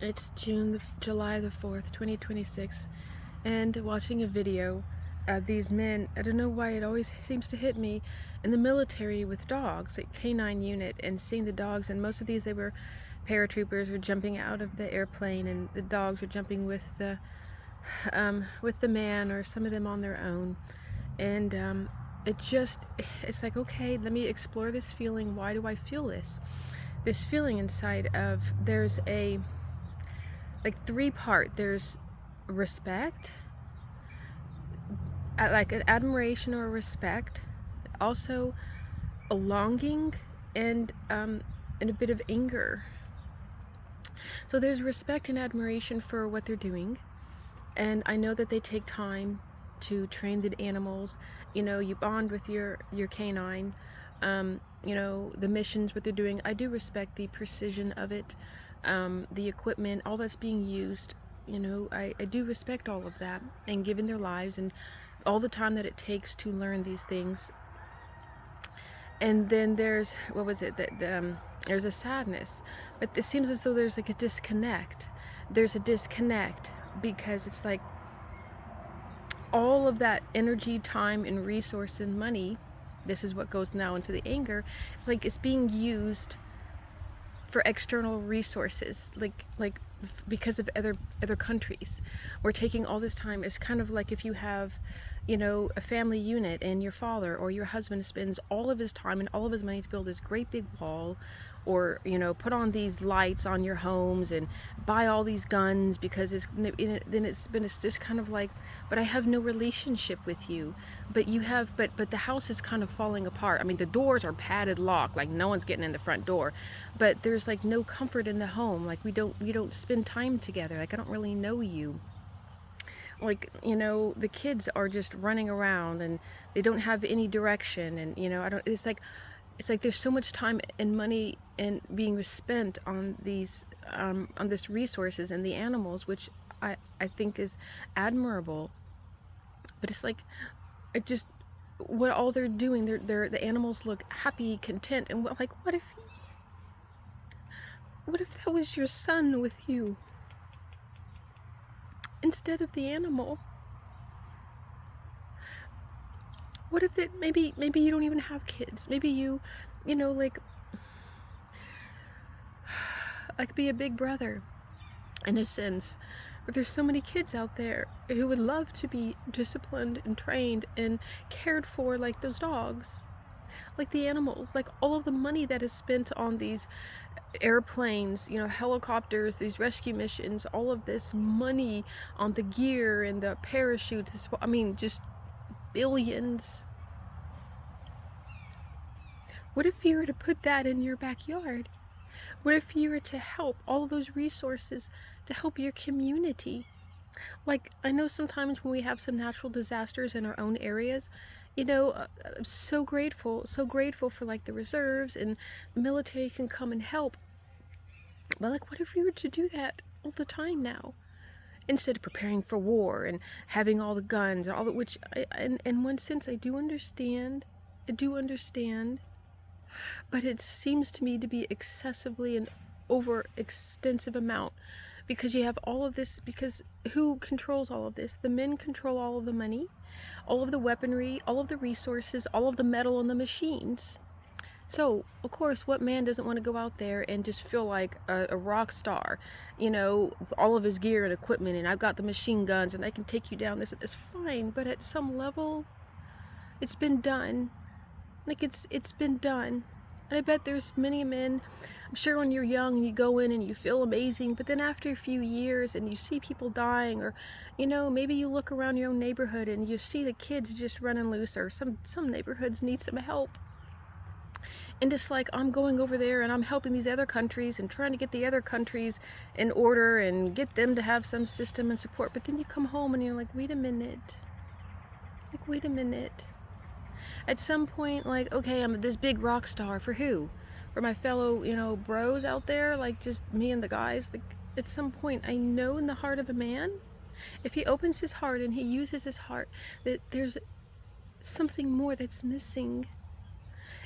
It's July the 4th, 2026, and watching a video of these men. I don't know why it always seems to hit me in the military with dogs, like canine unit, and seeing the dogs. And most of these, they were paratroopers were jumping out of the airplane, and the dogs were jumping with the man, or some of them on their own. And it's like, okay, let me explore this feeling. Why do I feel this feeling inside of? There's a like three-part. There's respect, like an admiration or a respect, also a longing, and a bit of anger. So there's respect and admiration for what they're doing, and I know that they take time to train the animals. You bond with your canine. The missions, what they're doing. I do respect the precision of it, the equipment, all that's being used. I do respect all of that, and given their lives and all the time that it takes to learn these things. And then there's, what was it, that there's a sadness, but it seems as though there's like a disconnect. There's a disconnect because it's like all of that energy, time, and resource and money, this is what goes now into the anger. It's like it's being used for external resources, like because of other countries. We're taking all this time. It's kind of like if you have, a family unit, and your father or your husband spends all of his time and all of his money to build this great big wall, or put on these lights on your homes and buy all these guns because it's just kind of like, but I have no relationship with you. But you have, but the house is kind of falling apart. I mean, the doors are padded locked, like no one's getting in the front door, but there's like no comfort in the home. Like we don't spend time together. Like I don't really know you. Like, the kids are just running around and they don't have any direction. And I don't, it's like there's so much time and money and being spent on these on this resources and the animals, which I think is admirable. But it's like, it just, what all they're doing, the animals look happy, content. And what if that was your son with you instead of the animal? What if it, maybe you don't even have kids? Maybe like be a big brother in a sense. But there's so many kids out there who would love to be disciplined and trained and cared for like those dogs, like the animals, like all of the money that is spent on these airplanes, helicopters, these rescue missions, all of this money on the gear and the parachutes. I mean, just billions. What if you were to put that in your backyard? What if you were to help all those resources to help your community? Like, I know sometimes when we have some natural disasters in our own areas, I'm so grateful for like the reserves and the military can come and help. But like, what if we were to do that all the time now? Instead of preparing for war and having all the guns and all that, which in one sense I do understand. I do understand. But it seems to me to be excessively an over extensive amount, because you have all of this. Because who controls all of this? The men control all of the money, all of the weaponry, all of the resources, all of the metal and the machines. So of course, what man doesn't want to go out there and just feel like a rock star, all of his gear and equipment, and I've got the machine guns and I can take you down. This is fine, but at some level it's been done. Like it's been done. And I bet there's many men, I'm sure when you're young you go in and you feel amazing, but then after a few years and you see people dying, or maybe you look around your own neighborhood and you see the kids just running loose, or some neighborhoods need some help. And it's like, I'm going over there and I'm helping these other countries and trying to get the other countries in order and get them to have some system and support. But then you come home and you're like, wait a minute. At some point, like, okay, I'm this big rock star for who? For my fellow, bros out there, like just me and the guys. Like, at some point, I know in the heart of a man, if he opens his heart and he uses his heart, that there's something more that's missing.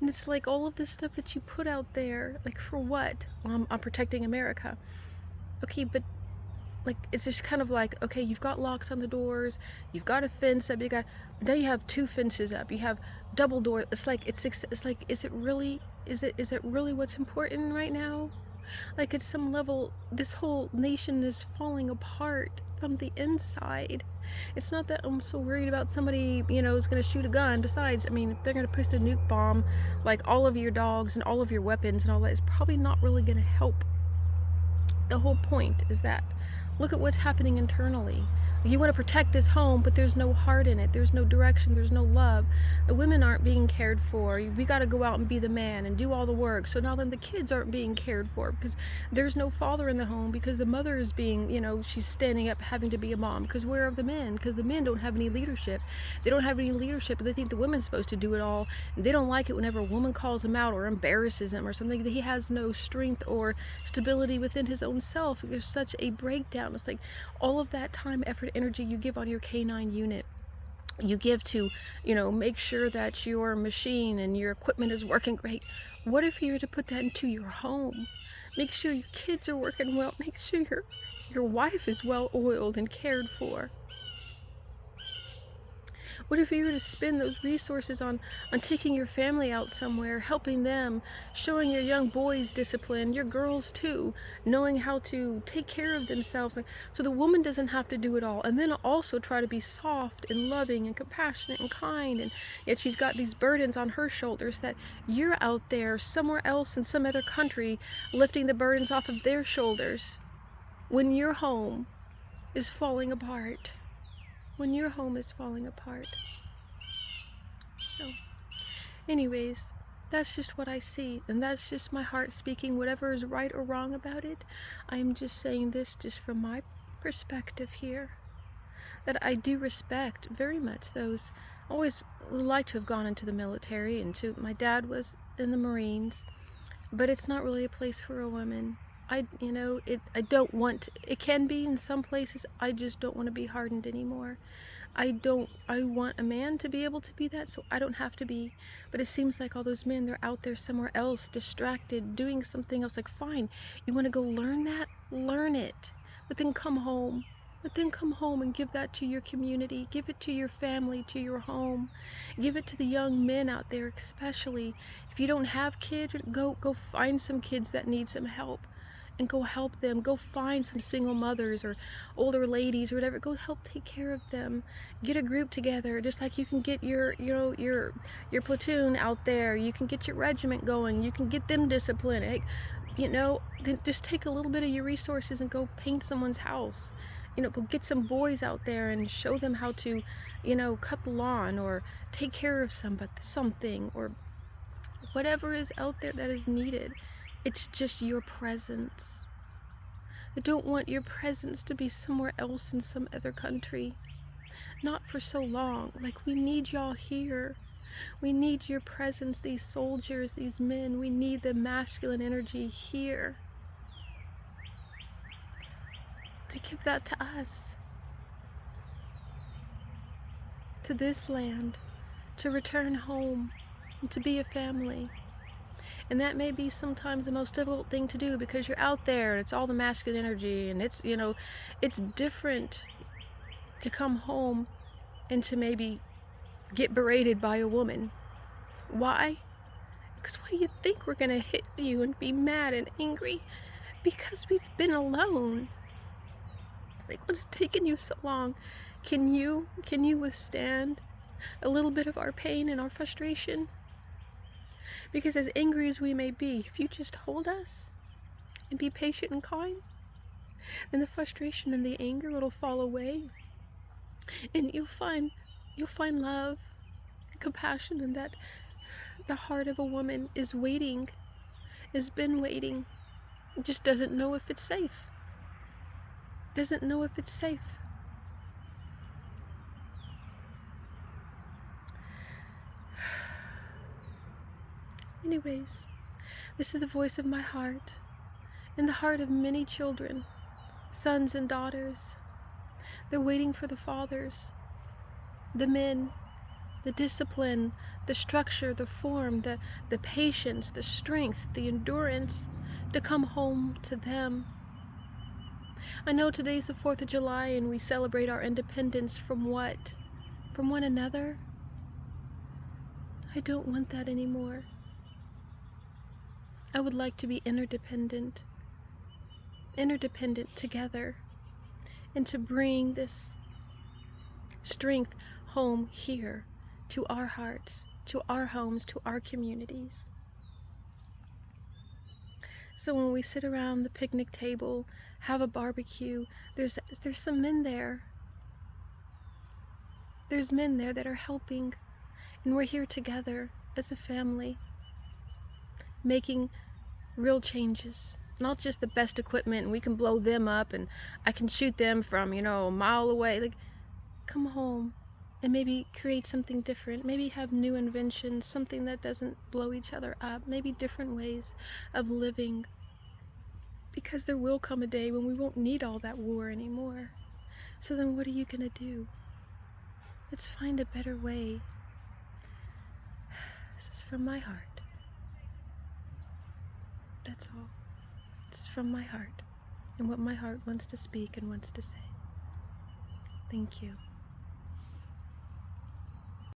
And it's like all of this stuff that you put out there, like for what? Well, I'm protecting America. Okay, but like, it's just kind of like, okay, you've got locks on the doors, you've got a fence up, now you have two fences up, you have double doors. It's like, it's like, is it really what's important right now? Like, at some level, this whole nation is falling apart from the inside. It's not that I'm so worried about somebody, is gonna shoot a gun. Besides, I mean, if they're gonna push a nuke bomb, like, all of your dogs and all of your weapons and all that is probably not really gonna help. The whole point is that look at what's happening internally. You want to protect this home, but there's no heart in it. There's no direction. There's no love. The women aren't being cared for. We got to go out and be the man and do all the work. So now then the kids aren't being cared for because there's no father in the home, because the mother is being, she's standing up having to be a mom. Because where are the men? Because the men don't have any leadership. They don't have any leadership. They think the woman's supposed to do it all. They don't like it whenever a woman calls him out or embarrasses him or something. He has no strength or stability within his own self. There's such a breakdown. It's like all of that time, effort, energy you give on your K9 unit, you give to, make sure that your machine and your equipment is working great. What if you were to put that into your home? Make sure your kids are working well. Make sure your wife is well oiled and cared for. What if you were to spend those resources on taking your family out somewhere, helping them, showing your young boys discipline, your girls too, knowing how to take care of themselves, so the woman doesn't have to do it all, and then also try to be soft and loving and compassionate and kind, and yet she's got these burdens on her shoulders that you're out there somewhere else in some other country lifting the burdens off of their shoulders when your home is falling apart. When your home is falling apart. So, anyways, that's just what I see, and that's just my heart speaking. Whatever is right or wrong about it, I am just saying this just from my perspective here, that I do respect very much those. Always like to have gone into the military, my dad was in the Marines, but it's not really a place for a woman. I don't want, it can be in some places, I just don't want to be hardened anymore. I want a man to be able to be that, so I don't have to be. But it seems like all those men, they're out there somewhere else, distracted, doing something else. Like, fine, you want to go learn that? Learn it. But then come home. And give that to your community. Give it to your family, to your home. Give it to the young men out there, especially. If you don't have kids, go find some kids that need some help. And go help them. Go find some single mothers or older ladies or whatever. Go help take care of them. Get a group together, just like you can get your platoon out there. You can get your regiment going. You can get them disciplined. Hey, then just take a little bit of your resources and go paint someone's house. Go get some boys out there and show them how to, cut the lawn or take care of something or whatever is out there that is needed. It's just your presence. I don't want your presence to be somewhere else in some other country. Not for so long. Like, we need y'all here. We need your presence, these soldiers, these men. We need the masculine energy here. To give that to us. To this land. To return home. And to be a family. And that may be sometimes the most difficult thing to do, because you're out there and it's all the masculine energy, and it's, it's different to come home and to maybe get berated by a woman. Why? Because why do you think we're gonna hit you and be mad and angry? Because we've been alone. Like, what's taken you so long? Can you withstand a little bit of our pain and our frustration? Because as angry as we may be, if you just hold us and be patient and kind, then the frustration and the anger will fall away, and you'll find love, compassion, and that the heart of a woman is waiting, has been waiting, just doesn't know if it's safe. Doesn't know if it's safe. Anyways, this is the voice of my heart, and the heart of many children, sons and daughters. They're waiting for the fathers, the men, the discipline, the structure, the form, the patience, the strength, the endurance to come home to them. I know today's the 4th of July and we celebrate our independence from what? From one another? I don't want that anymore. I would like to be interdependent together, and to bring this strength home here, to our hearts, to our homes, to our communities. So when we sit around the picnic table, have a barbecue, there's some men there. There's men there that are helping, and we're here together as a family, making real changes. Not just the best equipment and we can blow them up and I can shoot them from, a mile away. Like, come home and maybe create something different. Maybe have new inventions, something that doesn't blow each other up. Maybe different ways of living. Because there will come a day when we won't need all that war anymore. So then what are you gonna do? Let's find a better way. This is from my heart. That's all. It's from my heart and what my heart wants to speak and wants to say. Thank you.